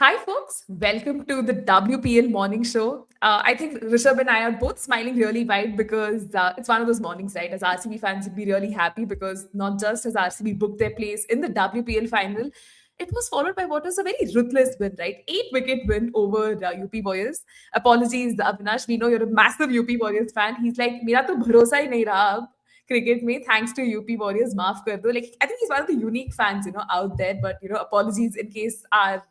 Hi, folks. Welcome to the WPL Morning Show. I think Rishab and I are both smiling really wide because it's one of those mornings, right? As RCB fans, would be really happy because not just has RCB booked their place in the WPL final, it was followed by what was a very ruthless win, right? 8 wicket win over UP Warriors. Apologies, Avinash. We know you're a massive UP Warriors fan. He's like, मेरा तो भरोसा ही नहीं रहा अब cricket में. Thanks to UP Warriors, माफ कर दो. Like I think he's one of the unique fans, out there. But apologies in case our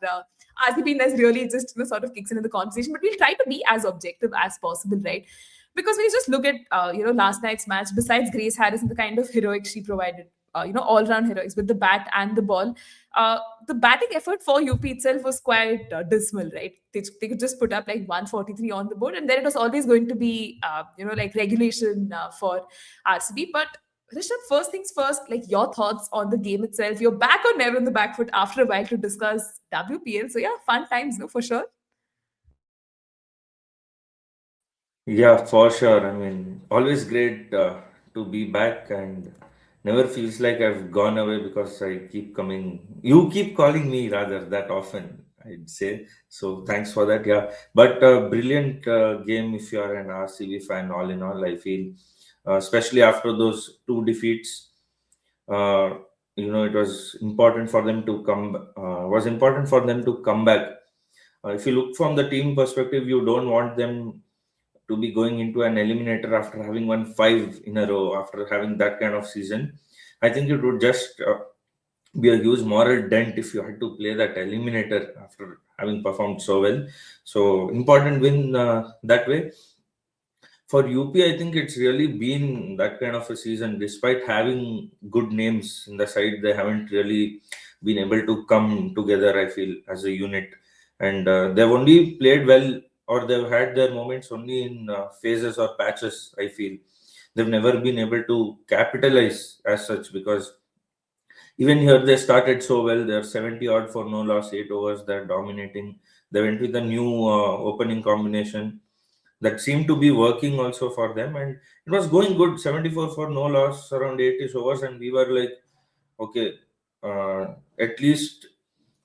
RCB has really just sort of kicks into the conversation. But we'll try to be as objective as possible, right? Because when you just look at last night's match, besides Grace Harris and the kind of heroics she provided, all round heroics with the bat and the ball, the batting effort for UP itself was quite dismal, right? They could just put up like 143 on the board, and then it was always going to be like regulation for RCB. But Rishabh, first things first, like your thoughts on the game itself. You're back or never on the back foot after a while to discuss WPL. So yeah, fun times, no, for sure. Yeah, for sure. I mean, always great to be back and never feels like I've gone away because I keep coming. You keep calling me rather that often, I'd say. So thanks for that. Yeah, but brilliant game if you are an RCB fan. All in all, I feel, especially after those two defeats, uh, it was important for them to come. Was important for them to come back. If you look from the team perspective, you don't want them to be going into an eliminator after having won five in a row after having that kind of season. I think it would just be a huge moral dent if you had to play that eliminator after having performed so well. So important win that way. For UP, I think it's really been that kind of a season. Despite having good names in the side, they haven't really been able to come together, I feel, as a unit. And they've only played well, or they've had their moments only in phases or patches, I feel. They've never been able to capitalize as such because even here they started so well. They're 70 odd for no loss, 8 overs, they're dominating. They went with a new opening combination that seemed to be working also for them, and it was going good. 74 for no loss, around 80 overs, and we were like, okay, at least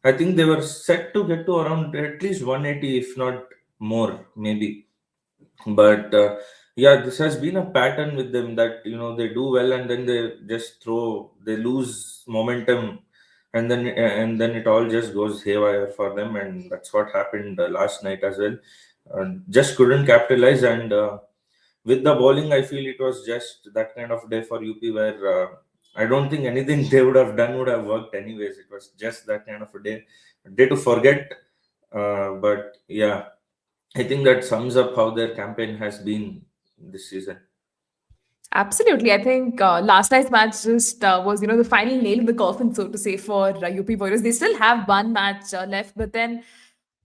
I think they were set to get to around at least 180, if not more, maybe. But yeah, this has been a pattern with them that they do well and then they lose momentum, and then it all just goes haywire for them, and that's what happened last night as well. Just couldn't capitalize, and with the bowling, I feel it was just that kind of day for UP where I don't think anything they would have done would have worked anyways. It was just that kind of a day to forget. But yeah, I think that sums up how their campaign has been this season. Absolutely. I think last night's match just was, the final nail in the coffin, so to say, for UP Warriors. They still have one match left, but then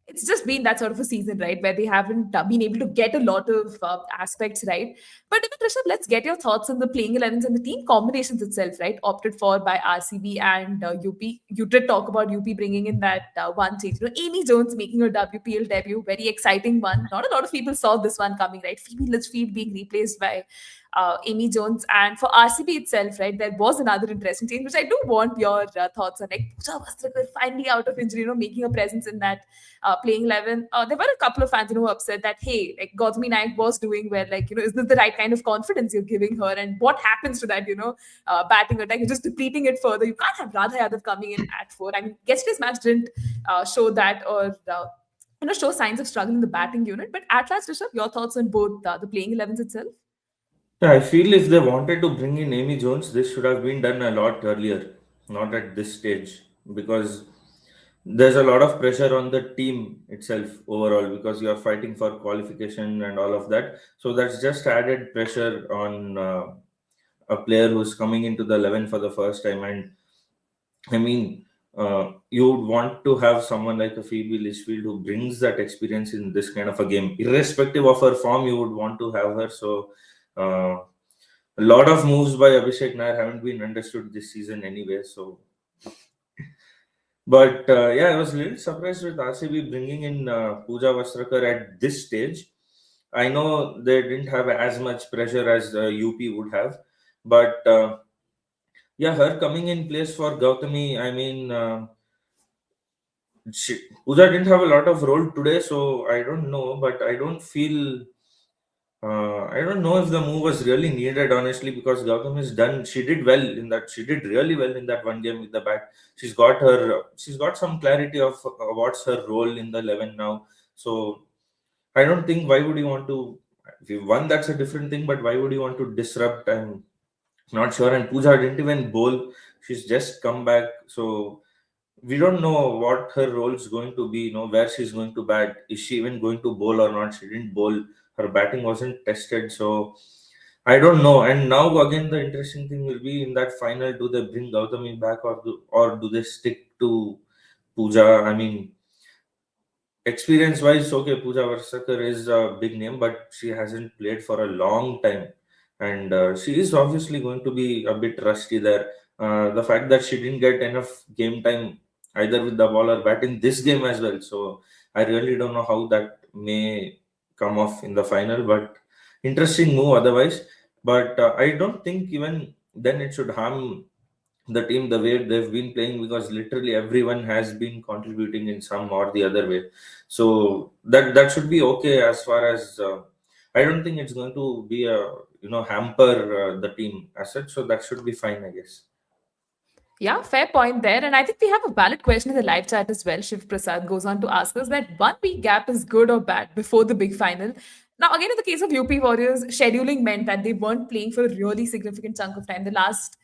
it's just been that sort of a season, right, where they haven't been able to get a lot of aspects right. But even Rishabh, let's get your thoughts on the playing 11s and the team combinations itself, right, opted for by RCB and UP. You did talk about UP bringing in that one change. Amy Jones making her WPL debut, very exciting one. Not a lot of people saw this one coming, right? Phoebe Litchfield being replaced by Amy Jones. And for RCB itself, right, there was another interesting change, which I do want your thoughts on. Like Pooja Vastrakar finally out of injury, making a presence in that playing 11. There were a couple of fans, who were upset that, hey, like Gautami Naik was doing well. Like, is this the right kind of confidence you're giving her? And what happens to that, batting attack? You're just depleting it further. You can't have Radha Yadav coming in at 4. I mean, yesterday's match didn't show that or. Show signs of struggle in the batting unit. But at last, Rishabh, your thoughts on both the playing 11s itself? Yeah, I feel if they wanted to bring in Amy Jones, this should have been done a lot earlier, not at this stage, because there's a lot of pressure on the team itself overall because you are fighting for qualification and all of that. So that's just added pressure on a player who's coming into the 11 for the first time. And I mean, you would want to have someone like a Phoebe Litchfield who brings that experience in this kind of a game, irrespective of her form. You would want to have her. So a lot of moves by Abhishek Nair haven't been understood this season anyway. So, but yeah, I was a little surprised with RCB bringing in Pooja Vastrakar at this stage. I know they didn't have as much pressure as UP would have, but yeah, her coming in place for Gautami, I mean, Pooja didn't have a lot of role today, so I don't know, but I don't feel. I don't know if the move was really needed, honestly, because Gautam is done. She did well in that. She did really well in that one game with the bat. She's got some clarity of what's her role in the 11 now. So I don't think why would you want to. If you won, that's a different thing. But why would you want to disrupt? I'm not sure. And Pooja didn't even bowl. She's just come back. So we don't know what her role is going to be, where she's going to bat. Is she even going to bowl or not? She didn't bowl. Her batting wasn't tested. So I don't know. And now again, the interesting thing will be in that final: do they bring Gautami back, or do they stick to Pooja? I mean, experience wise, okay, Pooja Varsakar is a big name, but she hasn't played for a long time, and she is obviously going to be a bit rusty there. The fact that she didn't get enough game time either with the ball or bat in this game as well, so I really don't know how that may come off in the final. But interesting move otherwise. But I don't think even then it should harm the team the way they've been playing, because literally everyone has been contributing in some or the other way. So that should be okay as far as I don't think it's going to be a hamper the team as such. So that should be fine, I guess. Yeah, fair point there. And I think we have a valid question in the live chat as well. Shiv Prasad goes on to ask us that 1 week gap is good or bad before the big final. Now, again, in the case of UP Warriors, scheduling meant that they weren't playing for a really significant chunk of time. The last,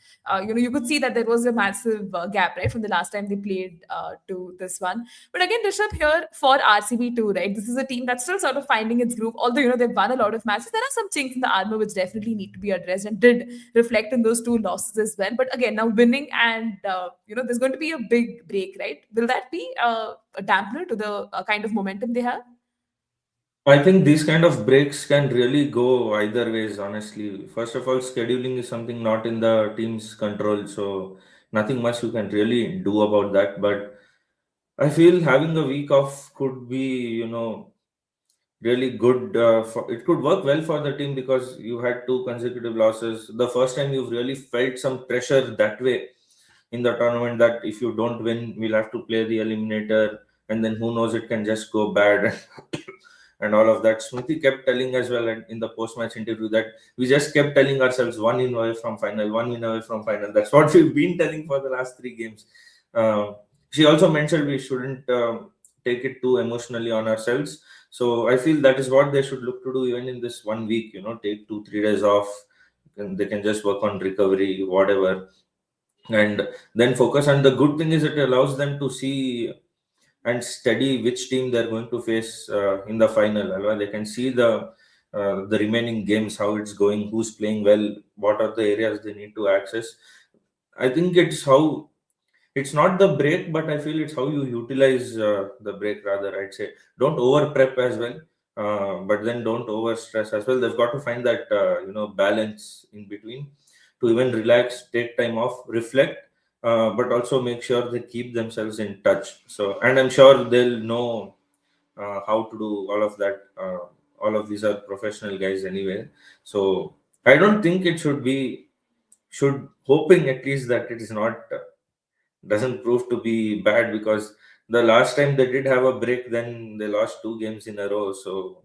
you could see that there was a massive gap, right, from the last time they played to this one. But again, Rishabh, here for RCB too, right? This is a team that's still sort of finding its groove. Although, they've won a lot of matches, there are some chinks in the armor which definitely need to be addressed and did reflect in those two losses as well. But again, now winning and, there's going to be a big break, right? Will that be a dampener to the kind of momentum they have? I think these kind of breaks can really go either ways, honestly. First of all, scheduling is something not in the team's control, so nothing much you can really do about that. But I feel having a week off could be, really good. It could work well for the team, because you had two consecutive losses. The first time you've really felt some pressure that way in the tournament, that if you don't win, we'll have to play the eliminator, and then who knows, it can just go bad. And all of that. Smriti kept telling as well in the post-match interview that we just kept telling ourselves one win away from final, one win away from final. That's what we've been telling for the last three games. She also mentioned we shouldn't take it too emotionally on ourselves. So I feel that is what they should look to do even in this 1 week. Take 2-3 days off, and they can just work on recovery, whatever, and then focus. And the good thing is it allows them to see and study which team they're going to face in the final. Alva. They can see the remaining games, how it's going, who's playing well, what are the areas they need to access. I think it's not the break, but I feel it's how you utilize the break rather. I'd say don't over prep as well, but then don't over stress as well. They've got to find that balance in between to even relax, take time off, reflect, but also make sure they keep themselves in touch. So, and I'm sure they'll know how to do all of that. All of these are professional guys anyway. So I don't think it should hoping at least that it is not doesn't prove to be bad, because the last time they did have a break, then they lost two games in a row. So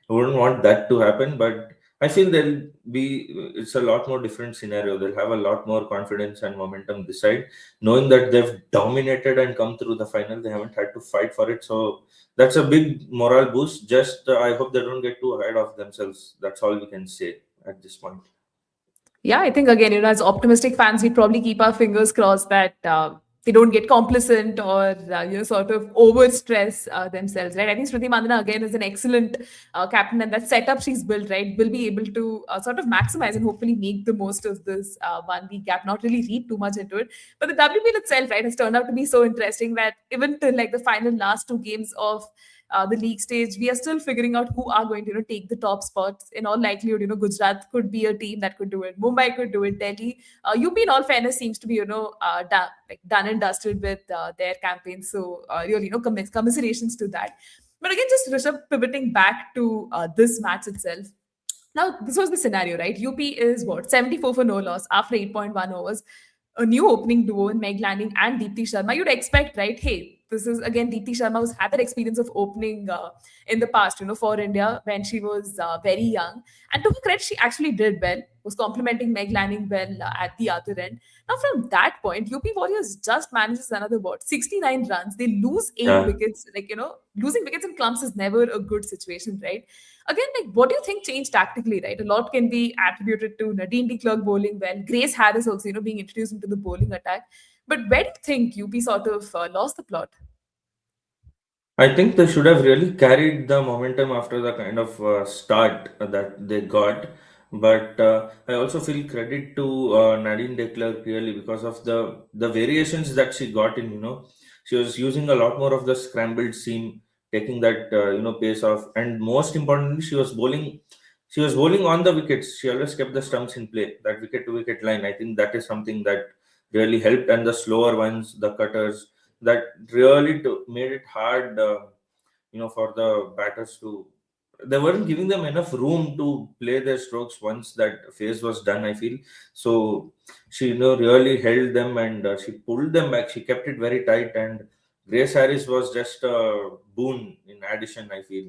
I wouldn't want that to happen, but I feel it's a lot more different scenario. They'll have a lot more confidence and momentum this side, knowing that they've dominated and come through the final. They haven't had to fight for it. So that's a big morale boost. Just I hope they don't get too ahead of themselves. That's all we can say at this point. Yeah, I think again, as optimistic fans, we probably keep our fingers crossed that they don't get complacent or sort of over stress themselves, right? I think Smriti Mandhana again is an excellent captain, and that setup she's built, right, will be able to sort of maximize and hopefully make the most of this 1 week gap. Not really read too much into it, but the WPL itself, right, has turned out to be so interesting that even till like the final last two games of the league stage, we are still figuring out who are going to take the top spots. In all likelihood, Gujarat could be a team that could do it. Mumbai could do it. Delhi, UP, in all fairness, seems to be done and dusted with their campaign. So really, commiserations to that. But again, just Rishabh, pivoting back to this match itself. Now, this was the scenario, right? UP is what, 74 for no loss after 8.1 overs. A new opening duo in Meg Lanning and Deepti Sharma. You'd expect, right? Hey, This is again Deepti Sharma, who's had that experience of opening in the past, for India when she was very young. And to her credit, she actually did well, was complimenting Meg Lanning well at the other end. Now, from that point, UP Warriors just manages another 69 runs. They lose eight Yeah. wickets. Losing wickets in clumps is never a good situation, right? Again, what do you think changed tactically, right? A lot can be attributed to Nadine Klerk bowling well, Grace Harris also, being introduced into the bowling attack. But where do you think UP sort of lost the plot? I think they should have really carried the momentum after the kind of start that they got. But I also feel credit to Nadine Declerc really because of the variations that she got in. She was using a lot more of the scrambled seam, taking that pace off, and most importantly, she was bowling. She was bowling on the wickets. She always kept the stumps in play. That wicket to wicket line. I think that is something that really helped. And the slower ones, the cutters, that really made it hard, for the batters to. They weren't giving them enough room to play their strokes once that phase was done. I feel so. She really held them and she pulled them back. She kept it very tight, and Grace Harris was just a boon in addition. I feel.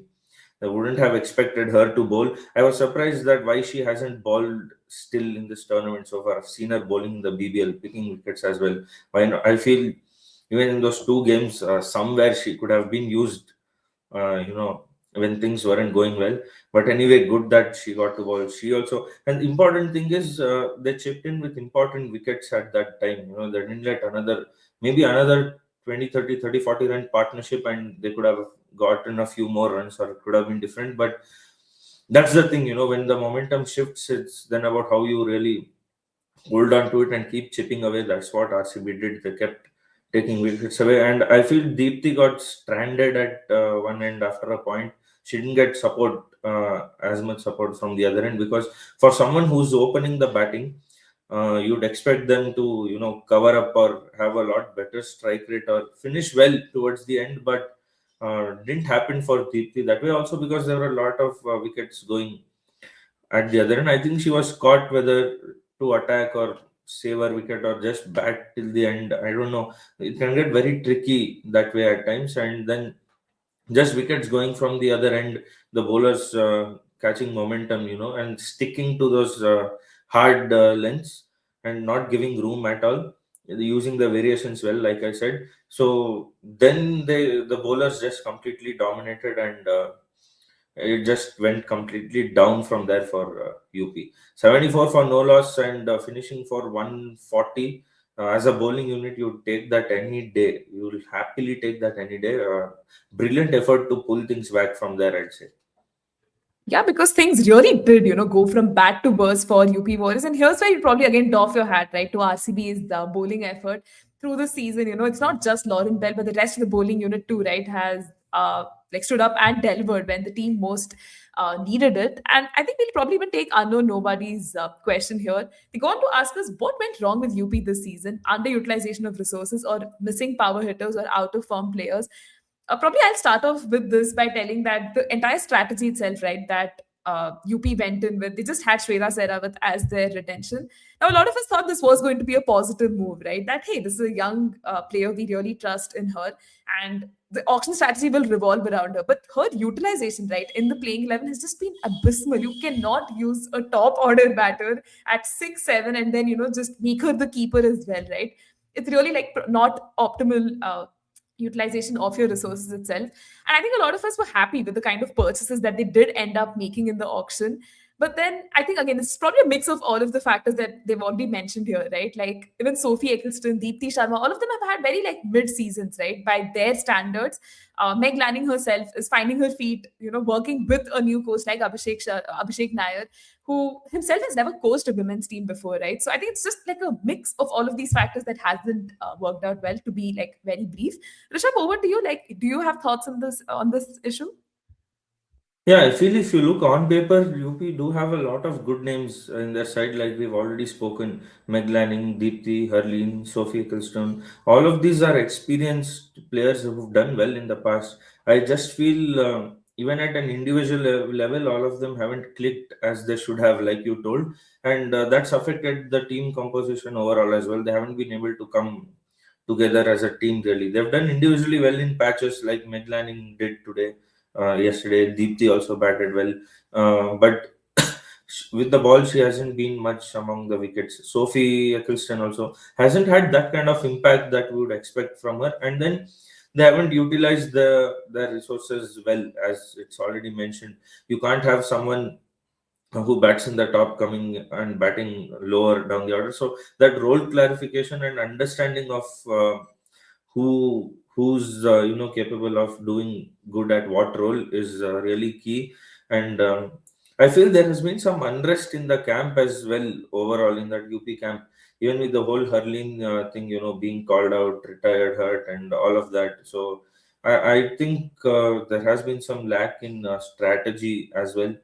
I wouldn't have expected her to bowl. I was surprised that why she hasn't bowled still in this tournament so far. I've seen her bowling in the BBL, picking wickets as well. Why not? I feel even in those two games, somewhere she could have been used, when things weren't going well. But anyway, good that she got to bowl. She also, and the important thing is they chipped in with important wickets at that time. They didn't let maybe another 20, 30, 30, 40 run partnership, and they could have gotten a few more runs, or it could have been different. But that's the thing, when the momentum shifts, it's then about how you really hold on to it and keep chipping away. That's what RCB did. They kept taking wickets away, and I feel Deepti got stranded at one end after a point. She didn't get support, as much support from the other end, because for someone who's opening the batting, you'd expect them to cover up or have a lot better strike rate or finish well towards the end, but didn't happen for Deepti that way. Also because there were a lot of wickets going at the other end. I think she was caught whether to attack or save her wicket or just bat till the end. I don't know. It can get very tricky that way at times, and then just wickets going from the other end, the bowlers catching momentum, and sticking to those hard lengths and not giving room at all, using the variations well, like I said. So then the bowlers just completely dominated, and it just went completely down from there for UP. 74 for no loss and finishing for 140. As a bowling unit, you take that any day. You will happily take that any day. Brilliant effort to pull things back from there, I'd say. Yeah, because things really did, go from bad to worse for UP Warriors. And here's where you probably again doff your hat, right, to RCB's bowling effort through the season. It's not just Lauren Bell, but the rest of the bowling unit too, right, has stood up and delivered when the team most needed it. And I think we'll probably even take unknown nobody's question here. They go on to ask us what went wrong with UP this season: underutilization of resources, or missing power hitters, or out of form players. Probably I'll start off with this by telling that the entire strategy itself, right, that UP went in with, they just had Shweta Sehrawat as their retention. Now, a lot of us thought this was going to be a positive move, right? That, hey, this is a young player, we really trust in her, and the auction strategy will revolve around her. But her utilization, right, in the playing 11 has just been abysmal. You cannot use a top order batter at 6, 7, and then, just make her the keeper as well, right? It's really like not optimal utilization of your resources itself. And I think a lot of us were happy with the kind of purchases that they did end up making in the auction. But then I think again, this is probably a mix of all of the factors that they've already mentioned here, right? Like even Sophie Eccleston, Deepti Sharma, all of them have had very like mid seasons, right? By their standards. Meg Lanning herself is finding her feet, working with a new coach like Abhishek Nair, who himself has never coached a women's team before, right? So I think it's just like a mix of all of these factors that hasn't worked out well, to be like very brief. Rishabh, over to you. Like, do you have thoughts on this issue? Yeah, I feel if you look on paper, UP do have a lot of good names in their side, like we've already spoken. Meg Lanning, Deepti, Harleen, Sophie Ecclestone. All of these are experienced players who've done well in the past. I just feel even at an individual level, all of them haven't clicked as they should have, like you told. And that's affected the team composition overall as well. They haven't been able to come together as a team. Really, they've done individually well in patches like Medlaning did today, yesterday. Deepti also batted well, but with the ball, she hasn't been much among the wickets. Sophie Eccleston also hasn't had that kind of impact that we would expect from her. And then they haven't utilized their resources well, as it's already mentioned. You can't have someone who bats in the top coming and batting lower down the order. So that role clarification and understanding of who's capable of doing good at what role is really key. And I feel there has been some unrest in the camp as well overall in that UP camp, even with the whole hurling thing, being called out, retired, hurt, and all of that. So I think there has been some lack in strategy as well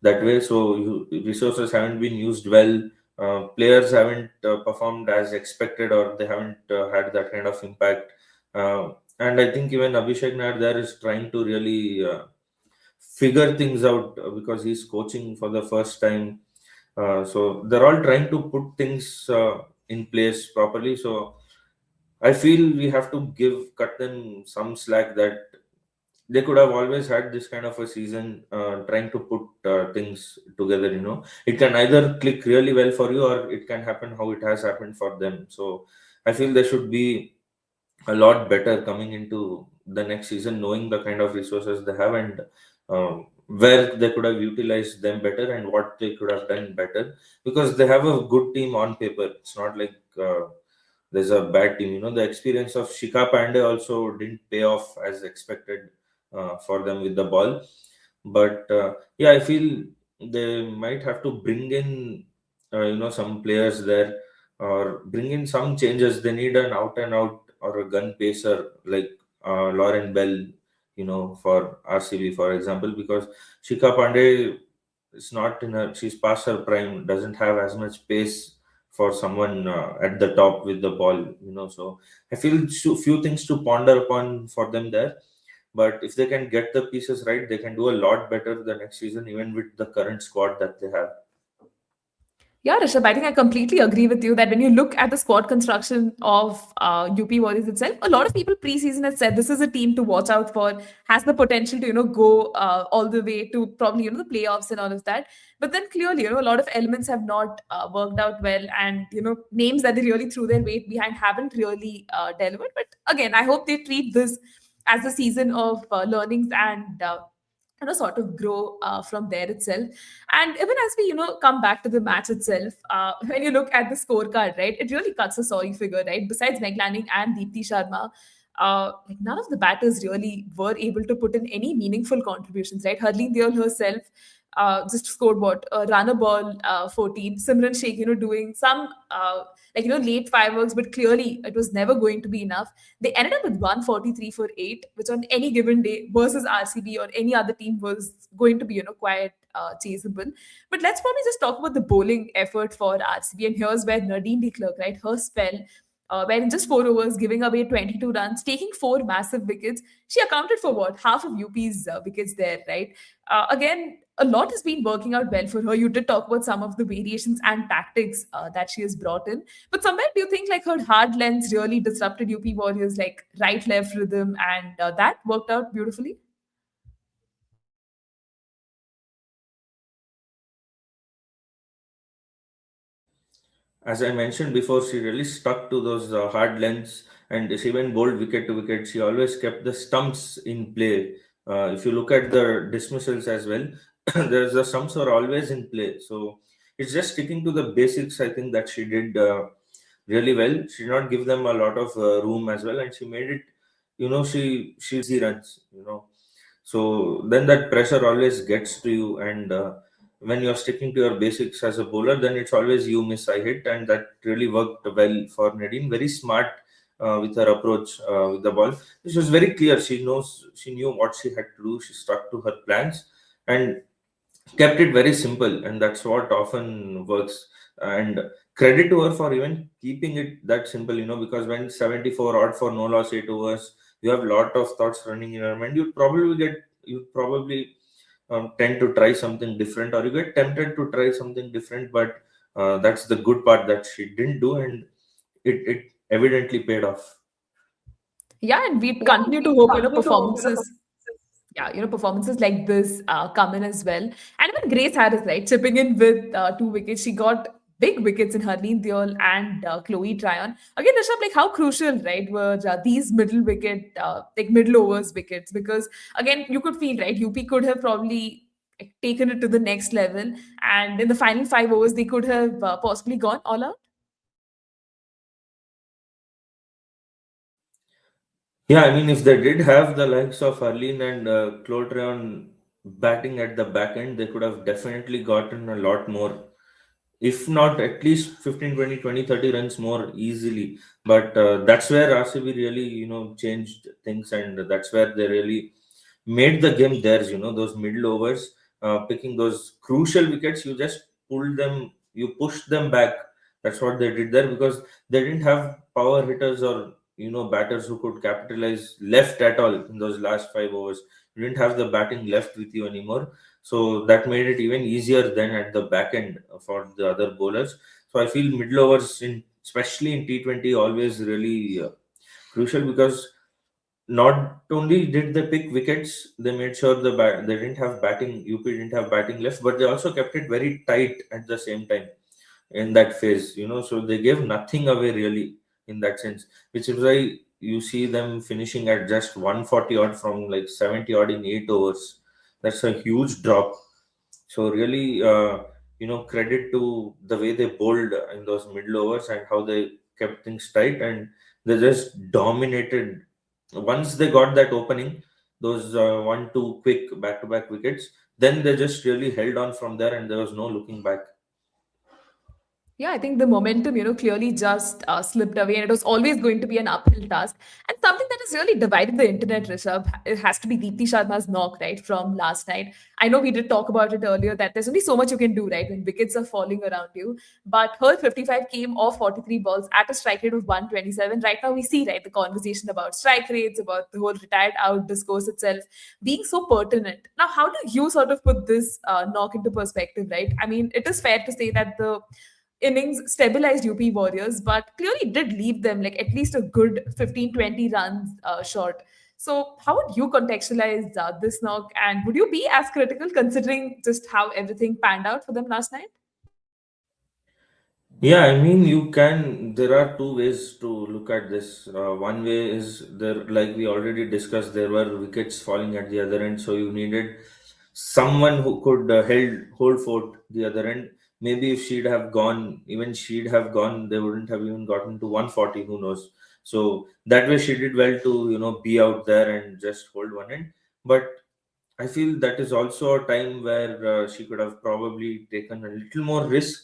that way. So resources haven't been used well. Players haven't performed as expected, or they haven't had that kind of impact. And I think even Abhishek Nair there is trying to really figure things out because he's coaching for the first time. So they're all trying to put things in place properly. So I feel we have to cut them some slack that they could have always had this kind of a season trying to put things together. It can either click really well for you, or it can happen how it has happened for them. So I feel they should be a lot better coming into the next season, knowing the kind of resources they have, and where they could have utilized them better and what they could have done better, because they have a good team on paper. It's not like there's a bad team. The experience of Shika Pandey also didn't pay off as expected for them with the ball. But yeah, I feel they might have to bring in, some players there, or bring in some changes. They need an out and out or a gun pacer like Lauren Bell, for RCB, for example, because Shika Pandey is not in her, she's past her prime, doesn't have as much pace for someone at the top with the ball. So I feel few things to ponder upon for them there. But if they can get the pieces right, they can do a lot better the next season, even with the current squad that they have. Yeah, Rishabh, I think I completely agree with you that when you look at the squad construction of UP Warriors itself, a lot of people preseason have said this is a team to watch out for, has the potential to, go all the way to probably, the playoffs and all of that. But then clearly, a lot of elements have not worked out well, and, names that they really threw their weight behind haven't really delivered. But again, I hope they treat this as a season of learnings and, sort of grow from there itself. And even as we, come back to the match itself, when you look at the scorecard, right, it really cuts a sorry figure, right? Besides Meg Lanning and Deepti Sharma, like none of the batters really were able to put in any meaningful contributions, right? Harleen Deol herself just scored what, run a ball 14. Simran Sheikh, doing some late fireworks, but clearly it was never going to be enough. They ended up with 143 for 8, which on any given day versus RCB or any other team was going to be, quite chaseable. But let's probably just talk about the bowling effort for RCB. And here's where Nadine de Klerk, right, her spell, where in just 4 overs, giving away 22 runs, taking 4 massive wickets, she accounted for what, half of UP's wickets there, right? Again, a lot has been working out well for her. You did talk about some of the variations and tactics that she has brought in. But somewhere, do you think like her hard lens really disrupted UP Warriors, like right left rhythm, and that worked out beautifully? As I mentioned before, she really stuck to those hard lengths, and she went bold wicket to wicket. She always kept the stumps in play. If you look at the dismissals as well, there's the stumps are always in play. So it's just sticking to the basics. I think that she did really well. She did not give them a lot of room as well, and she made it. She easy runs. So then that pressure always gets to you, and when you're sticking to your basics as a bowler, then it's always you miss, I hit, and that really worked well for Nadine. Very smart with her approach with the ball. She was very clear. She knew what she had to do. She stuck to her plans and kept it very simple, and that's what often works. And credit to her for even keeping it that simple. Because when 74 odd for no loss 8 overs, you have a lot of thoughts running in your mind. You probably tend to try something different, or you get tempted to try something different. But that's the good part that she didn't do, and it evidently paid off. Yeah, and we Yeah, continue to we hope, continue to hope, performances. Yeah, performances like this come in as well. And even Grace Harris, right, chipping in with 2 wickets. She got big wickets in Harleen Deol and Chloe Tryon. Again, Rishabh, like how crucial, right, were these middle wicket, like middle overs wickets? Because again, you could feel, right, UP could have probably like, taken it to the next level. And in the final 5 overs, they could have possibly gone all out. Yeah, I mean, if they did have the likes of Arlene and Clotreon batting at the back end, they could have definitely gotten a lot more, if not at least 15, 20, 20, 30 runs more easily. But that's where RCB really, changed things, and that's where they really made the game theirs. Those middle overs, picking those crucial wickets, you just pulled them, you pushed them back. That's what they did there, because they didn't have power hitters or batters who could capitalize left at all in those last 5 overs. You didn't have the batting left with you anymore, so that made it even easier than at the back end for the other bowlers. So I feel middle overs, especially in T20, always really crucial, because not only did they pick wickets, they made sure they didn't have batting. UP didn't have batting left, but they also kept it very tight at the same time in that phase. So they gave nothing away really in that sense, which is why you see them finishing at just 140 odd from like 70 odd in 8 overs. That's a huge drop. So really, credit to the way they bowled in those middle overs and how they kept things tight, and they just dominated. Once they got that opening, those one, two quick back-to-back wickets, then they just really held on from there, and there was no looking back. Yeah, I think the momentum, clearly just slipped away, and it was always going to be an uphill task. And something that has really divided the internet, Rishabh, it has to be Deepti Sharma's knock, right, from last night. I know we did talk about it earlier that there's only so much you can do, right, when wickets are falling around you. But her 55 came off 43 balls at a strike rate of 127. Right now, we see, right, the conversation about strike rates, about the whole retired out discourse itself being so pertinent. Now, how do you sort of put this knock into perspective, right? I mean, it is fair to say that the innings stabilized UP Warriors, but clearly did leave them like at least a good 15-20 runs short. So, how would you contextualize this knock? And would you be as critical considering just how everything panned out for them last night? Yeah, I mean, you can. There are two ways to look at this. One way is there, like we already discussed, there were wickets falling at the other end, so you needed someone who could hold fort the other end. Maybe if she'd have gone, even she'd have gone, they wouldn't have even gotten to 140. Who knows? So that way, she did well to be out there and just hold one end. But I feel that is also a time where she could have probably taken a little more risk,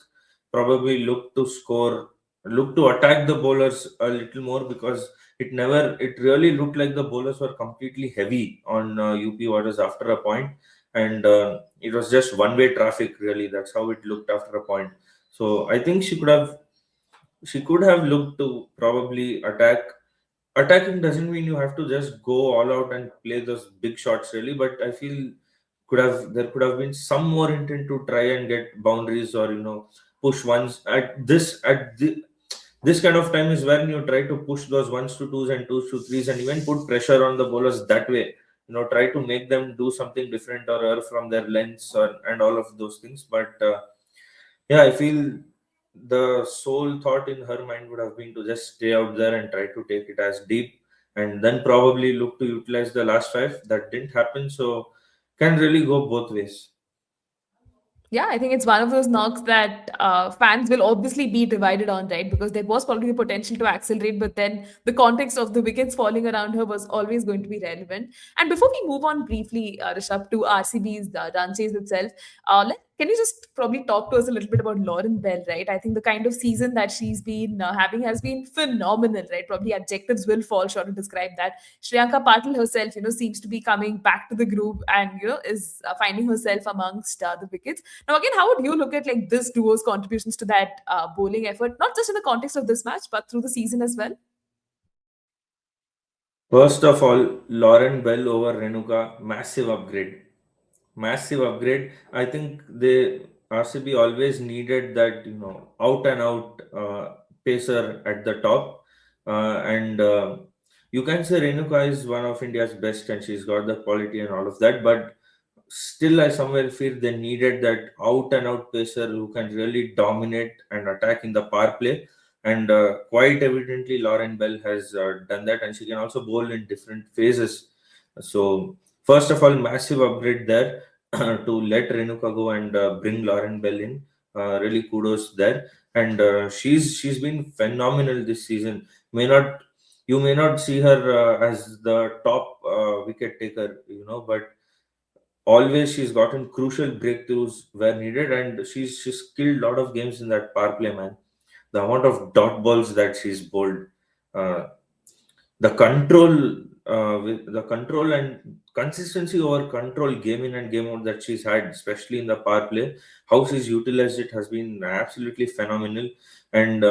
probably look to attack the bowlers a little more, because it really looked like the bowlers were completely heavy on UP Warriors after a point, and it was just one-way traffic, really. That's how it looked after a point. So I think she could have looked to probably attack. Attacking doesn't mean you have to just go all out and play those big shots really, but I feel there could have been some more intent to try and get boundaries, or push ones this kind of time is when you try to push those ones to twos and twos to threes, and even put pressure on the bowlers that way. Try to make them do something different or err from their lengths, and all of those things. But yeah, I feel the sole thought in her mind would have been to just stay out there and try to take it as deep, and then probably look to utilize the last five. That didn't happen, so can really go both ways. Yeah, I think it's one of those knocks that fans will obviously be divided on, right? Because there was probably the potential to accelerate, but then the context of the wickets falling around her was always going to be relevant. And before we move on briefly, Rishabh, to RCB's run chase itself, can you just probably talk to us a little bit about Lauren Bell, right? I think the kind of season that she's been having has been phenomenal, right? Probably adjectives will fall short to describe that. Shriyanka Patil herself, seems to be coming back to the group and, is finding herself amongst the wickets. Now, again, how would you look at like this duo's contributions to that bowling effort, not just in the context of this match, but through the season as well? First of all, Lauren Bell over Renuka, massive upgrade. Massive upgrade. I think the RCB always needed that, out and out pacer at the top, and You can say Renuka is one of India's best and she's got the quality and all of that, but still I somewhere feel they needed that out and out pacer who can really dominate and attack in the power play. And quite evidently, Lauren Bell has done that, and she can also bowl in different phases. So, first of all, massive upgrade there to let Renuka go and bring Lauren Bell in. Really kudos there, and she's been phenomenal this season. May not You may not see her as the top wicket taker, but always she's gotten crucial breakthroughs where needed, and she's killed a lot of games in that power play, man. The amount of dot balls that she's bowled, uh, the control, with the control and consistency over control, game in and game out that she's had, especially in the power play, how she's utilized it has been absolutely phenomenal. And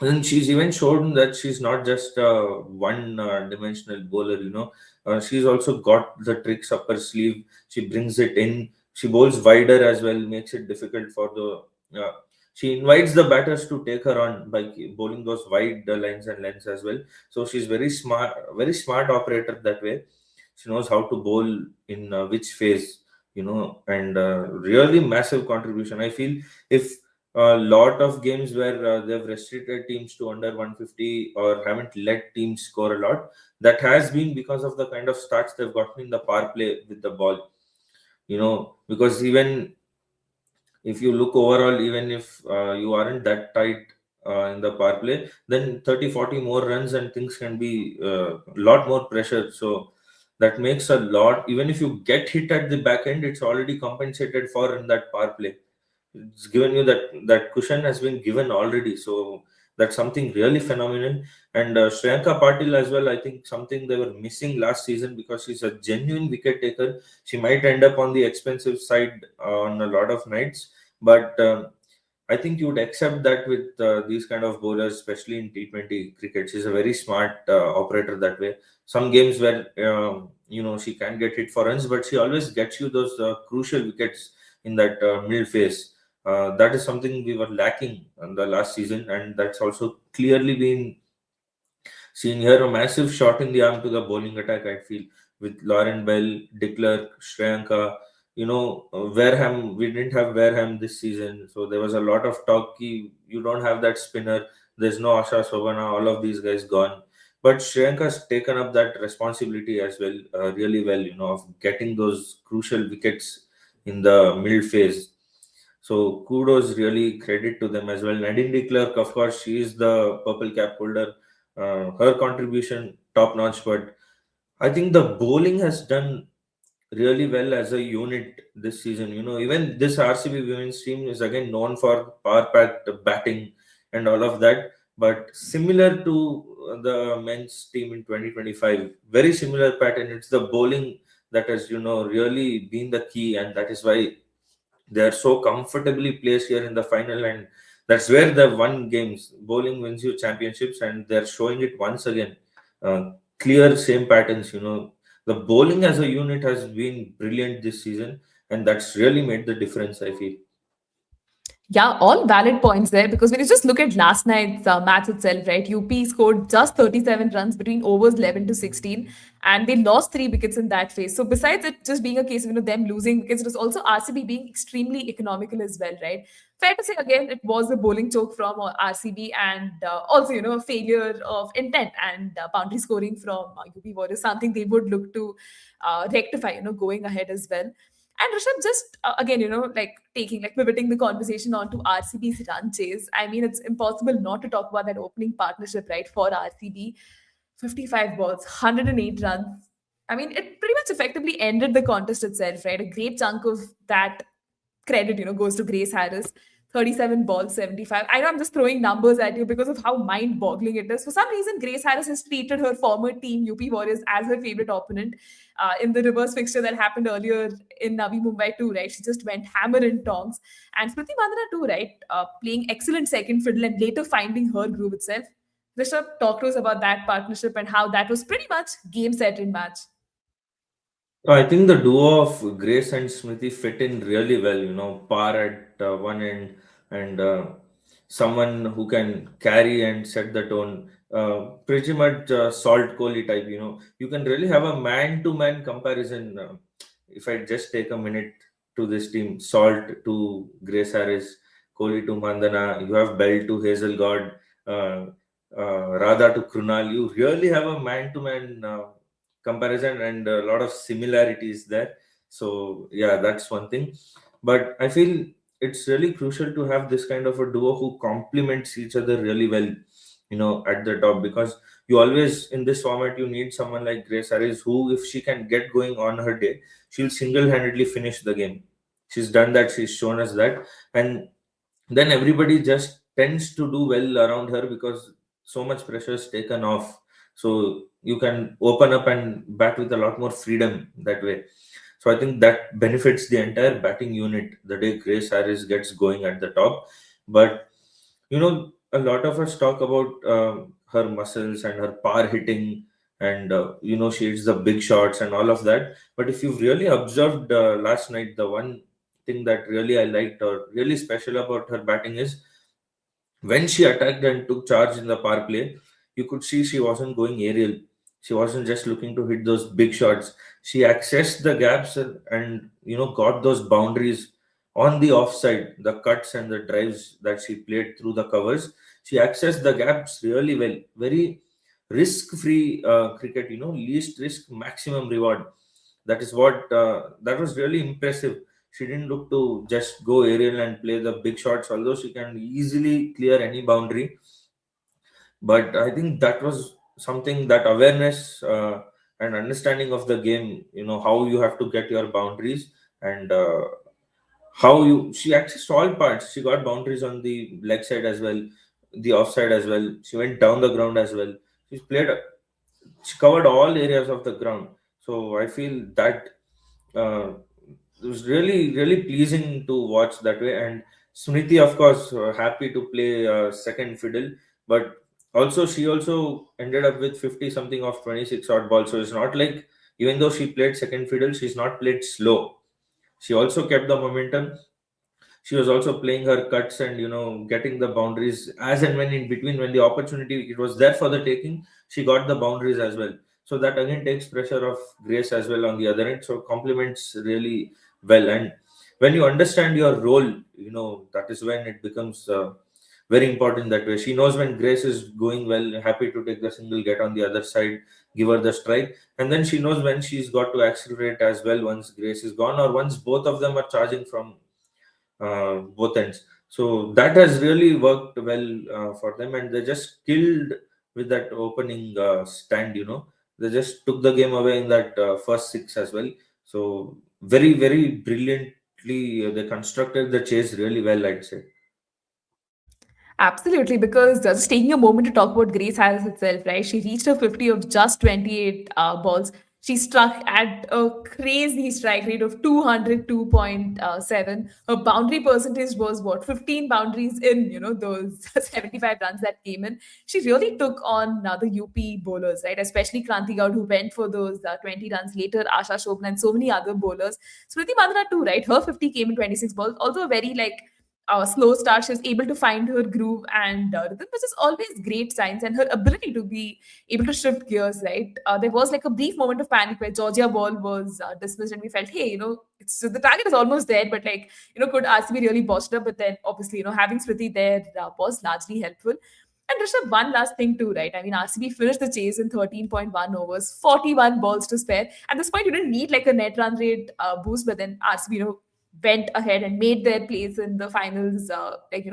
and she's even shown that she's not just a one dimensional bowler, she's also got the tricks up her sleeve. She brings it in. She bowls wider as well, makes it difficult for the. She invites the batters to take her on by bowling those wide lines and lengths as well. So she's very smart operator that way. She knows how to bowl in which phase, and really massive contribution. I feel if a lot of games where they've restricted teams to under 150 or haven't let teams score a lot, that has been because of the kind of starts they've gotten in the power play with the ball. Because even if you look overall, even if you aren't that tight in the power play, then 30, 40 more runs and things can be a lot more pressure. So that makes a lot. Even if you get hit at the back end, it's already compensated for in that power play. It's given you that cushion has been given already. So that's something really phenomenal. And Shreyanka Patil as well, I think something they were missing last season, because she's a genuine wicket taker. She might end up on the expensive side on a lot of nights, but I think you would accept that with these kind of bowlers, especially in T20 cricket. She's a very smart operator that way. Some games where she can get hit for runs, but she always gets you those crucial wickets in that middle phase. That is something we were lacking in the last season, and that's also clearly been seen here. A massive shot in the arm to the bowling attack, I feel, with Lauren Bell, De Klerk, Shreyanka. Wareham, we didn't have Wareham this season, so there was a lot of talk. You don't have that spinner. There's no Asha Sobana, all of these guys gone. But Shreyanka's taken up that responsibility as well, really well, of getting those crucial wickets in the middle phase. So kudos, really credit to them as well. Nadine de Klerk, of course, she is the purple cap holder. Her contribution top notch, but I think the bowling has done really well as a unit this season. Even this RCB women's team is again known for power packed batting and all of that, but similar to the men's team in 2025, very similar pattern. It's the bowling that has really been the key, and that is why they are so comfortably placed here in the final, and that's where the won games. Bowling wins you championships, and they're showing it once again. Clear same patterns. The bowling as a unit has been brilliant this season, and that's really made the difference, I feel. Yeah, all valid points there, because when you just look at last night's match itself, right? UP scored just 37 runs between overs 11 to 16, and they lost 3 wickets in that phase. So, besides it just being a case of them losing wickets, it was also RCB being extremely economical as well, right? Fair to say, again, it was a bowling choke from RCB, and also a failure of intent and boundary scoring from UP Warriors, something they would look to rectify, going ahead as well. And Rishabh, just again, like pivoting the conversation onto RCB's run chase. I mean, it's impossible not to talk about that opening partnership, right? For RCB, 55 balls, 108 runs. I mean, it pretty much effectively ended the contest itself, right? A great chunk of that credit, goes to Grace Harris. 37 balls, 75. I know I'm just throwing numbers at you because of how mind boggling it is. For some reason, Grace Harris has treated her former team, UP Warriors, as her favorite opponent in the reverse fixture that happened earlier in Navi Mumbai, too, right? She just went hammer and tongs. And Smriti Mandhana, too, right? Playing excellent second fiddle and later finding her groove itself. Rishabh, talk to us about that partnership and how that was pretty much game, set, and match. I think the duo of Grace and Smriti fit in really well. Par at one end, and someone who can carry and set the tone. Pretty much Salt Kohli type. You can really have a man-to-man comparison. If I just take a minute to this team, Salt to Grace Harris, Kohli to Mandhana, you have Bell to Hazel God, uh, Radha to Krunal. You really have a man-to-man comparison and a lot of similarities there. So yeah, that's one thing. But I feel it's really crucial to have this kind of a duo who complements each other really well, at the top, because you always in this format you need someone like Grace Harris who, if she can get going on her day, she'll single-handedly finish the game. She's done that. She's shown us that, and then everybody just tends to do well around her because so much pressure is taken off. So you can open up and bat with a lot more freedom that way. So I think that benefits the entire batting unit the day Grace Harris gets going at the top. But a lot of us talk about her muscles and her power hitting, and she hits the big shots and all of that. But if you've really observed last night, the one thing that really I liked or really special about her batting is when she attacked and took charge in the power play, you could see she wasn't going aerial. She wasn't just looking to hit those big shots. She accessed the gaps and got those boundaries on the offside, the cuts and the drives that she played through the covers. She accessed the gaps really well. Very risk-free cricket, least risk, maximum reward. That is what that was really impressive. She didn't look to just go aerial and play the big shots, although she can easily clear any boundary. But I think that was something, that awareness and understanding of the game, how you have to get your boundaries, and how she accessed all parts. She got boundaries on the leg side as well, the offside as well. She went down the ground as well. She covered all areas of the ground. So I feel that uh, it was really, really pleasing to watch that way. And Smriti, of course, happy to play second fiddle, but she also ended up with 50 something of 26 odd balls. So it's not like, even though she played second fiddle, she's not played slow. She also kept the momentum. She was also playing her cuts and getting the boundaries as and when in between, when the opportunity it was there for the taking, she got the boundaries as well. So that again takes pressure off Grace as well on the other end. So compliments really well. And when you understand your role, that is when it becomes very important. That way she knows when Grace is going well, happy to take the single, get on the other side, give her the strike, and then she knows when she's got to accelerate as well once Grace is gone, or once both of them are charging from both ends. So that has really worked well for them, and they just killed with that opening stand. They just took the game away in that first six as well. So very, very brilliantly they constructed the chase really well, I'd say. Absolutely, because just taking a moment to talk about Grace Harris itself, right? She reached her 50 of just 28 balls. She struck at a crazy strike rate of 202.7. Her boundary percentage was what, 15 boundaries in, those 75 runs that came in. She really took on the UP bowlers, right? Especially Kranti Gaud, who went for those 20 runs later, Asha Chopra, and so many other bowlers. Smriti Mandhana, too, right? Her 50 came in 26 balls. Also, a very slow start. She was able to find her groove and rhythm, which is always great signs. And her ability to be able to shift gears, right? There was like a brief moment of panic where Georgia ball was dismissed, and we felt, hey, it's the target is almost there, but could RCB really botched up? But then obviously, having Smriti there was largely helpful. And Rishabh, one last thing too, right? I mean, RCB finished the chase in 13.1 overs, 41 balls to spare. At this point, you didn't need like a net run rate boost, but then RCB, went ahead and made their place in the finals,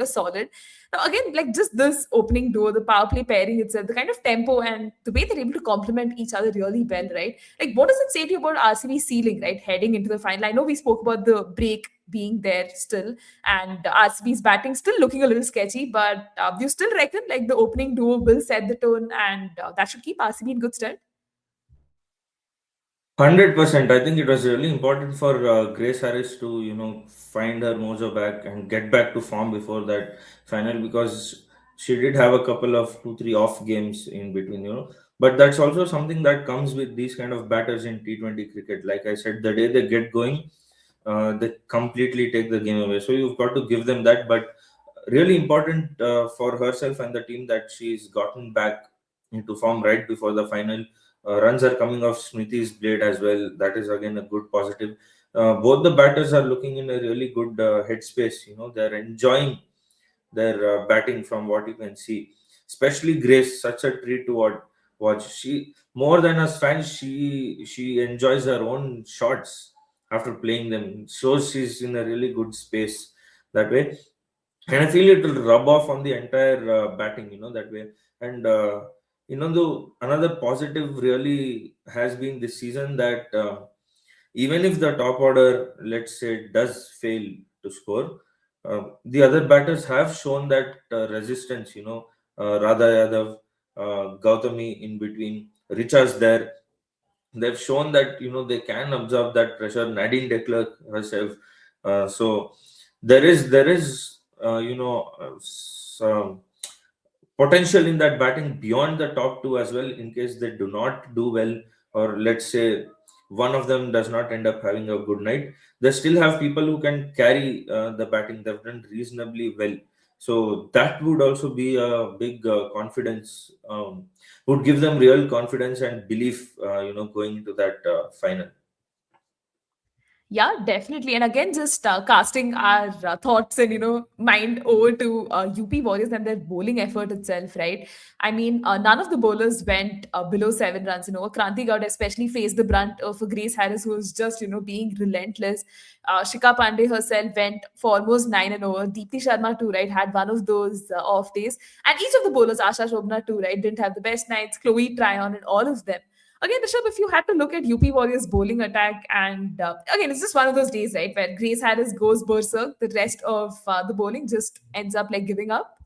solid. Now, again, like just this opening duo, the power play pairing itself, the kind of tempo and the way they're able to complement each other really well, right? Like, what does it say to you about RCB ceiling, right, heading into the final? I know we spoke about the break being there still, and RCB's batting still looking a little sketchy, but do you still reckon like the opening duo will set the tone, and that should keep RCB in good stead? 100%. I think it was really important for Grace Harris to, find her mojo back and get back to form before that final, because she did have a couple of 2, 3 off games in between. But that's also something that comes with these kind of batters in T20 cricket. Like I said, the day they get going, they completely take the game away. So you've got to give them that. But really important for herself and the team that she's gotten back into form right before the final. Runs are coming off Smriti's blade as well. That is again a good positive. Both the batters are looking in a really good headspace. They're enjoying their batting from what you can see. Especially Grace, such a treat to watch. She more than us fans, she enjoys her own shots after playing them. Shows she's in a really good space that way, and I feel it will rub off on the entire batting. That way, and the another positive really has been this season that. Even if the top order, let's say, does fail to score, the other batters have shown that resistance. Radha Yadav, Gautami in between, Richard's there. They've shown that they can absorb that pressure. Nadine Klerk herself. So there is some potential in that batting beyond the top two as well, in case they do not do well, or let's say one of them does not end up having a good night. They still have people who can carry the batting. They've done reasonably well, so that would also be a big confidence, would give them real confidence and belief, going into that final. Yeah, definitely. And again, just casting our thoughts and mind over to UP Warriors and their bowling effort itself, right? I mean, none of the bowlers went below 7 runs. Kranti Gowda especially faced the brunt of Grace Harris, who was just being relentless. Shika Pandey herself went for almost 9 and over. Deepti Sharma too, right, had one of those off days, and each of the bowlers, Asha Shobna too, right, didn't have the best nights. Chloe Tryon and all of them. Again, Rishabh, if you had to look at UP Warriors bowling attack, and again, it's just one of those days, right, where Grace Harris goes berserk, the rest of the bowling just ends up like giving up.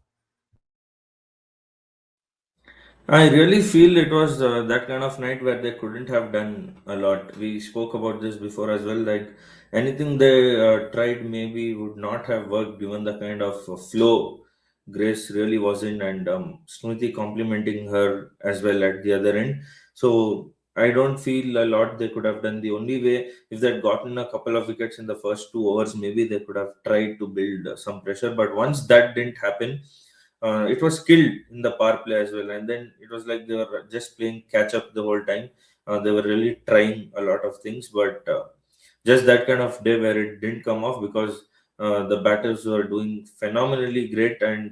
I really feel it was that kind of night where they couldn't have done a lot. We spoke about this before as well. Like anything they tried maybe would not have worked given the kind of flow Grace really was in, and Smriti complimenting her as well at the other end. So I don't feel a lot they could have done. The only way, if they'd gotten a couple of wickets in the first 2 overs, maybe they could have tried to build some pressure. But once that didn't happen, it was killed in the power play as well, and then it was like they were just playing catch up the whole time. They were really trying a lot of things, but just that kind of day where it didn't come off because the batters were doing phenomenally great, and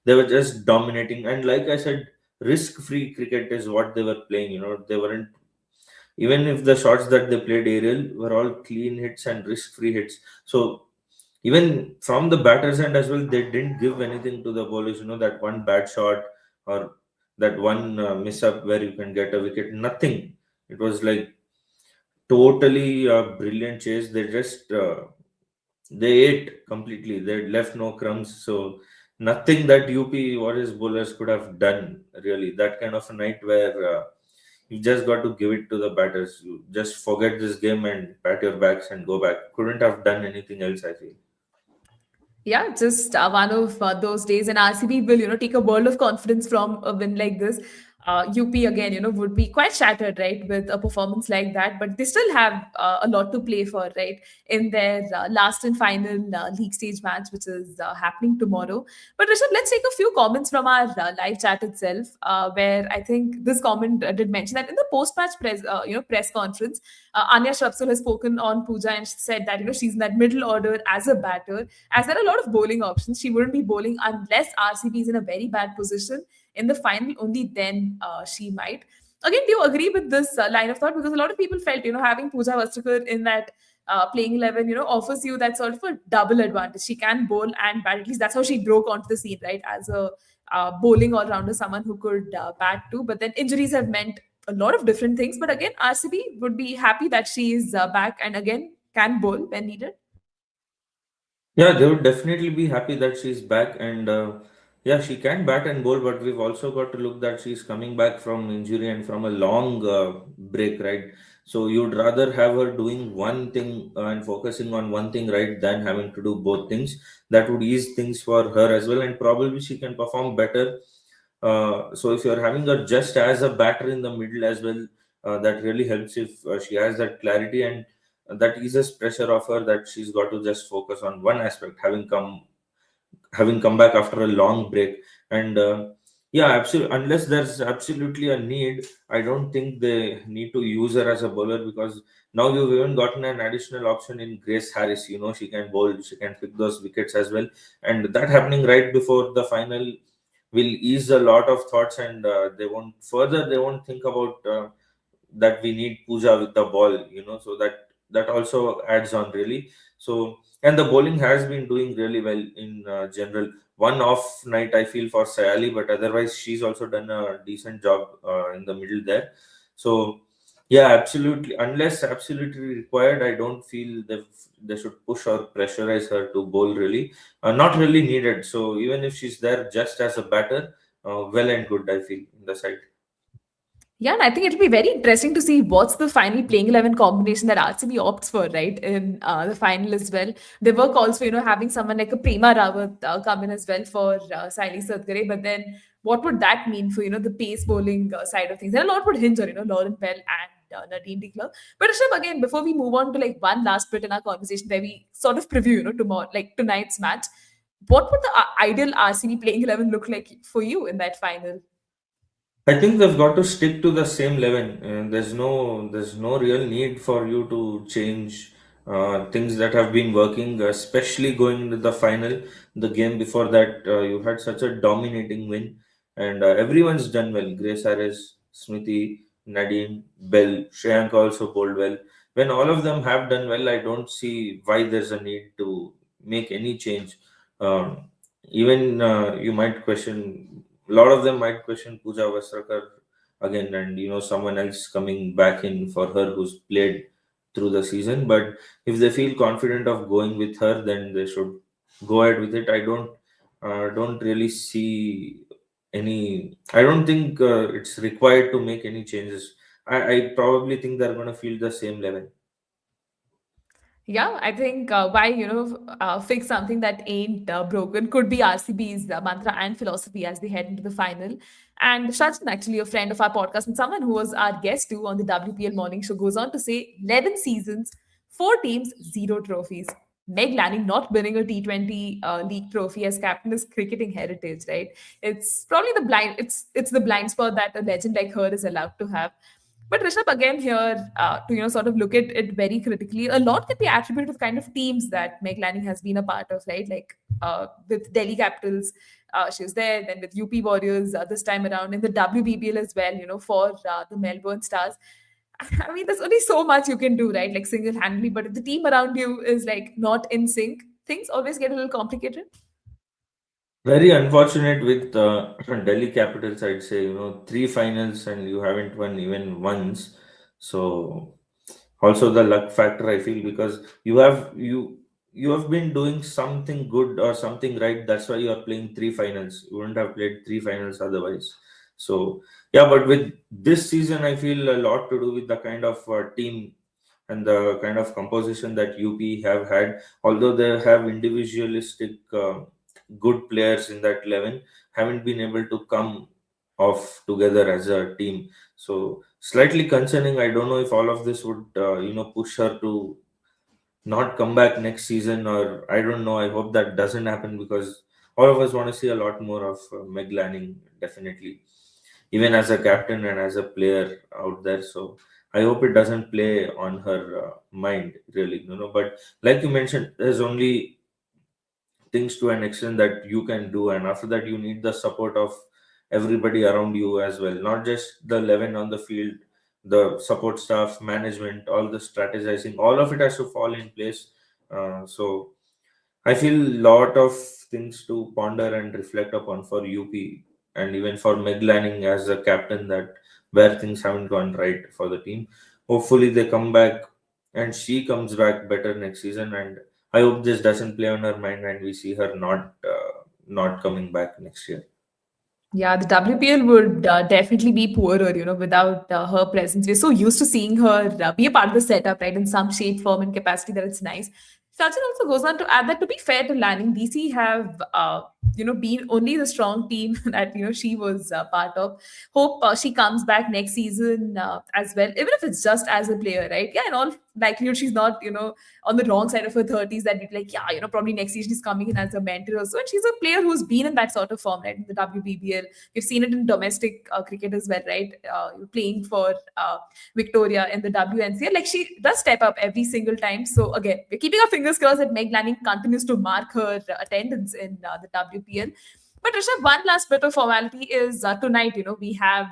they were just dominating. And like I said, risk free cricket is what they were playing. They weren't, even if the shots that they played aerial were all clean hits and risk free hits. So even from the batters end as well, they didn't give anything to the bowlers. That one bad shot or that one miss up where you can get a wicket. Nothing. It was like totally brilliant chase. They ate completely. They left no crumbs. So nothing that UP Warriors bowlers could have done really. That kind of a night where you just got to give it to the batters. You just forget this game and pat your backs and go back. Couldn't have done anything else, I feel. Yeah, just one of those days, and RCB will take a world of confidence from a win like this. UP again, would be quite shattered, right, with a performance like that, but they still have a lot to play for, right, in their last and final league stage match, which is happening tomorrow. But Rishabh, let's take a few comments from our live chat itself, where I think this comment did mention that in the post-match press conference, Anya Shrapsul has spoken on Pooja and said that she's in that middle order as a batter, as there are a lot of bowling options. She wouldn't be bowling unless RCB is in a very bad position in the final. Only then she might. Again, do you agree with this line of thought? Because a lot of people felt, having Pooja Vastakar in that playing 11, offers you that sort of a double advantage. She can bowl and bat. At least that's how she broke onto the scene, right? As a bowling all rounder, someone who could bat too. But then injuries have meant a lot of different things. But again, RCB would be happy that she is back and again can bowl when needed. Yeah, they would definitely be happy that she's back, and yeah, she can bat and bowl. But we've also got to look that she's coming back from injury and from a long break, right? So you'd rather have her doing one thing and focusing on one thing, right, than having to do both things. That would ease things for her as well, and probably she can perform better. So if you're having her just as a batter in the middle as well, that really helps if she has that clarity, and that eases pressure off her, that she's got to just focus on one aspect, having come back after a long break. And yeah, absolutely. Unless there's absolutely a need, I don't think they need to use her as a bowler, because now you've even gotten an additional option in Grace Harris. She can bowl, she can pick those wickets as well, and that happening right before the final will ease a lot of thoughts, and they won't think about that we need Puja with the ball, so that also adds on really. So, and the bowling has been doing really well in general. One off night I feel for Sayali, but otherwise she's also done a decent job in the middle there. So yeah, absolutely. Unless absolutely required, I don't feel they should push or pressurize her to bowl really. Not really needed. So even if she's there just as a batter, well and good, I feel in the side. Yeah, and I think it'll be very interesting to see what's the final playing 11 combination that RCB opts for, right, in the final as well. There were calls for, having someone like a Prema Rawat come in as well for Saili Sadgare, but then what would that mean for, the pace bowling side of things? And a lot would hinge on, Lauren Bell and Nadine Klerk. But Rishabh, again, before we move on to like one last bit in our conversation where we sort of preview, tomorrow, like tonight's match, what would the ideal RCB playing 11 look like for you in that final? I think they've got to stick to the same 11. There's no real need for you to change things that have been working, especially going into the final. The game before that, you had such a dominating win, and everyone's done well. Grace Harris, Smriti, Nadine, Bell, Shreyank also bowled well. When all of them have done well, I don't see why there's a need to make any change. Even you might question, a lot of them might question Pooja Vasrakar again, and someone else coming back in for her who's played through the season. But if they feel confident of going with her, then they should go ahead with it. I don't really see any. I don't think it's required to make any changes. I probably think they're going to feel the same level. Yeah, I think why fix something that ain't broken could be RCB's mantra and philosophy as they head into the final. And Sachin, actually a friend of our podcast and someone who was our guest too on the WPL Morning Show, goes on to say 11 seasons, 4 teams, 0 trophies. Meg Lanning not winning a T20 league trophy as captain is cricketing heritage, right? It's probably it's the blind spot that a legend like her is allowed to have. But Rishabh, again here to sort of look at it very critically, a lot can be attributed to the kind of teams that Meg Lanning has been a part of, right? Like with Delhi Capitals, she was there. Then with UP Warriors this time around in the WPBL as well, for the Melbourne Stars. I mean, there's only so much you can do, right? Like single-handedly. But if the team around you is like not in sync, things always get a little complicated. Very unfortunate with Delhi Capitals, I'd say. Three finals and you haven't won even once. So also the luck factor, I feel, because you have been doing something good or something right. That's why you are playing three finals. You wouldn't have played three finals otherwise. So yeah, but with this season, I feel a lot to do with the kind of team and the kind of composition that UP have had. Although they have individualistic good players in that 11, haven't been able to come off together as a team. So slightly concerning. I don't know if all of this would push her to not come back next season, or I don't know. I hope that doesn't happen, because all of us want to see a lot more of Meg Lanning, definitely, even as a captain and as a player out there. So I hope it doesn't play on her mind really. But like you mentioned, there's only things to an extent that you can do, and after that you need the support of everybody around you as well, not just the 11 on the field. The support staff, management, all the strategizing, all of it has to fall in place. So I feel lot of things to ponder and reflect upon for UP, and even for Meg Lanning as a captain, that where things haven't gone right for the team. Hopefully they come back and she comes back better next season, and I hope this doesn't play on her mind and we see her not coming back next year. Yeah, the WPL would definitely be poorer, without her presence. We're so used to seeing her be a part of the setup, right, in some shape, form, and capacity that it's nice. Sachin also goes on to add that to be fair to Lanning, DC have, been only the strong team that, she was part of. Hope she comes back next season as well, even if it's just as a player, right? Yeah, in all likelihood she's not, on the wrong side of her 30s, that we'd be like, yeah, probably next season she's coming in as a mentor or so. And she's a player who's been in that sort of form, right? In the WBBL. We've seen it in domestic cricket as well, right? Playing for Victoria in the WNCL. Like, she does step up every single time. So again, we're keeping our fingers crossed that Meg Lanning continues to mark her attendance in the WPL. But Rishabh, one last bit of formality is tonight, we have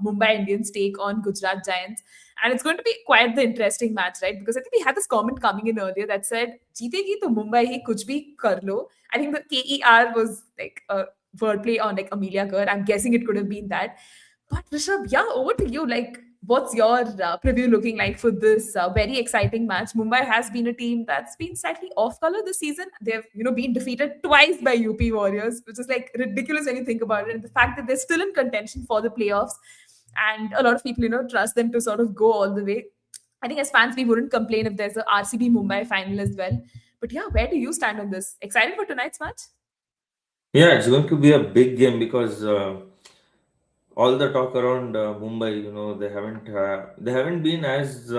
Mumbai Indians take on Gujarat Giants. And it's going to be quite the interesting match, right? Because I think we had this comment coming in earlier that said, Jeetegi to Mumbai hi kuch bhi kar lo. I think the KER was like a wordplay on like Amelia Kerr. I'm guessing it could have been that. But Rishabh, yeah, over to you. Like, what's your preview looking like for this very exciting match? Mumbai has been a team that's been slightly off color this season. They've, been defeated twice by UP Warriors, which is like ridiculous when you think about it. And the fact that they're still in contention for the playoffs, and a lot of people, trust them to sort of go all the way. I think as fans, we wouldn't complain if there's a RCB Mumbai final as well. But yeah, where do you stand on this? Excited for tonight's match? Yeah, it's going to be a big game because all the talk around Mumbai, they haven't been as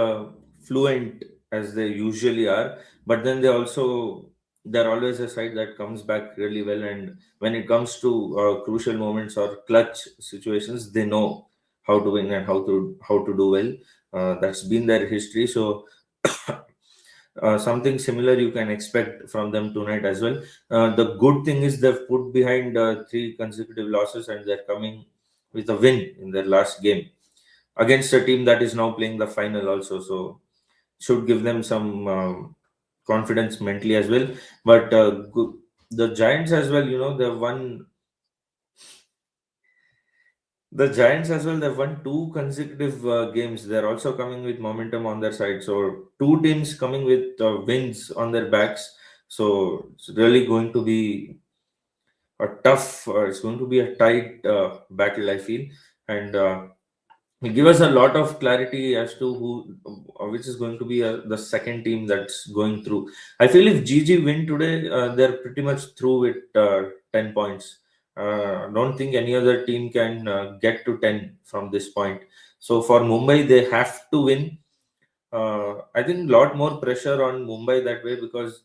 fluent as they usually are. But then they're always a side that comes back really well. And when it comes to crucial moments or clutch situations, they know how to win and how to do well. That's been their history. So something similar you can expect from them tonight as well. The good thing is they've put behind three consecutive losses and they're coming with a win in their last game against a team that is now playing the final also. So should give them some confidence mentally as well. But the Giants as well, they've won. The Giants as well, they've won two consecutive games. They're also coming with momentum on their side. So, two teams coming with wins on their backs. So, it's really going to be it's going to be a tight battle, I feel. And it give us a lot of clarity as to which is going to be the second team that's going through. I feel if GG win today, they're pretty much through with 10 points. I don't think any other team can get to 10 from this point. So for Mumbai, they have to win. I think a lot more pressure on Mumbai that way because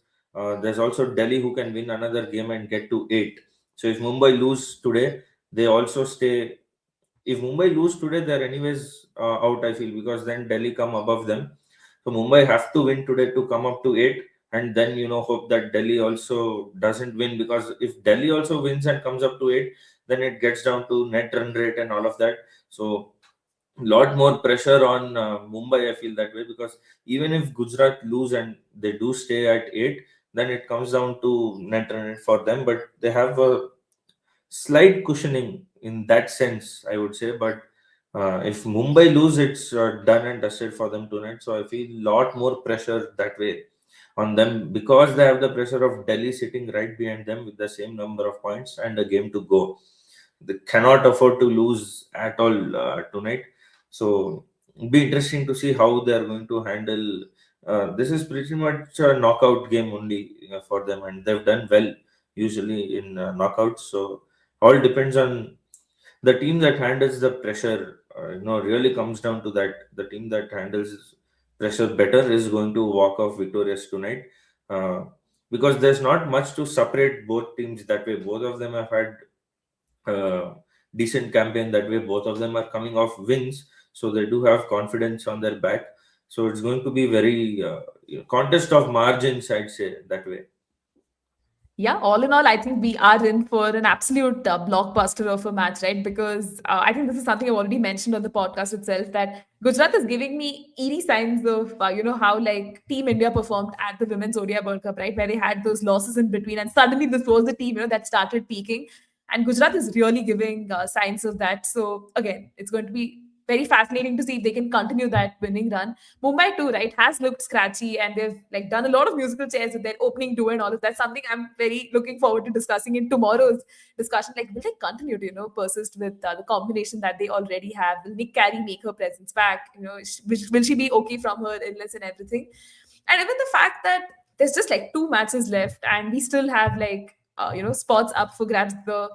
there's also Delhi who can win another game and get to 8. So if Mumbai lose today, they also stay. If Mumbai lose today, they're anyways out, I feel, because then Delhi come above them. So Mumbai have to win today to come up to 8, and then hope that Delhi also doesn't win, because if Delhi also wins and comes up to 8, then it gets down to net run rate and all of that. So lot more pressure on Mumbai, I feel that way, because even if Gujarat lose and they do stay at 8, then it comes down to net run rate for them, but they have a slight cushioning in that sense, I would say. But if Mumbai lose, it's done and dusted for them tonight. So I feel a lot more pressure that way on them, because they have the pressure of Delhi sitting right behind them with the same number of points and a game to go. They cannot afford to lose at all tonight. So it'll be interesting to see how they are going to handle. This is pretty much a knockout game only for them, and they've done well usually in knockouts. So all depends on the team that handles the pressure. Really comes down to that. The team that handles pressure better is going to walk off victorious tonight, uh, because there's not much to separate both teams that way. Both of them have had decent campaign that way. Both of them are coming off wins, so they do have confidence on their back. So it's going to be very contest of margins, I'd say that way. Yeah, all in all, I think we are in for an absolute blockbuster of a match, right? Because I think this is something I've already mentioned on the podcast itself, that Gujarat is giving me eerie signs of, how like Team India performed at the Women's ODI World Cup, right? Where they had those losses in between, and suddenly this was the team, that started peaking. And Gujarat is really giving signs of that. So again, it's going to be very fascinating to see if they can continue that winning run. Mumbai too, right, has looked scratchy, and they've like done a lot of musical chairs with their opening duo and all of that. Something I'm very looking forward to discussing in tomorrow's discussion. Like, will they continue to persist with the combination that they already have? Will Nick Carey make her presence back? Will she be okay from her illness and everything? And even the fact that there's just like two matches left, and we still have like spots up for grabs. The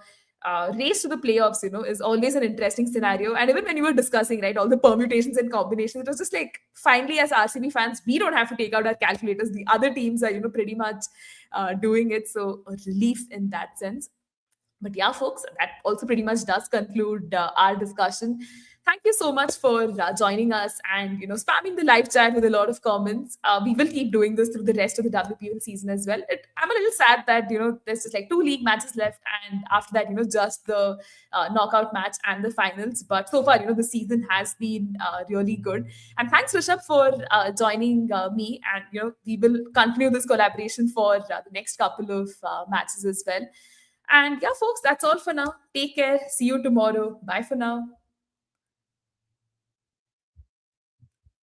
race to the playoffs, is always an interesting scenario. And even when you were discussing, right, all the permutations and combinations, it was just like, finally, as RCB fans, we don't have to take out our calculators. The other teams are, pretty much doing it. So a relief in that sense. But yeah, folks, that also pretty much does conclude our discussion. Thank you so much for joining us and spamming the live chat with a lot of comments. We will keep doing this through the rest of the WPL season as well. I'm a little sad that there's just like 2 league matches left, and after that just the knockout match and the finals. But so far, the season has been really good. And thanks, Rishab, for joining me. And we will continue this collaboration for the next couple of matches as well. And yeah, folks, that's all for now. Take care. See you tomorrow. Bye for now.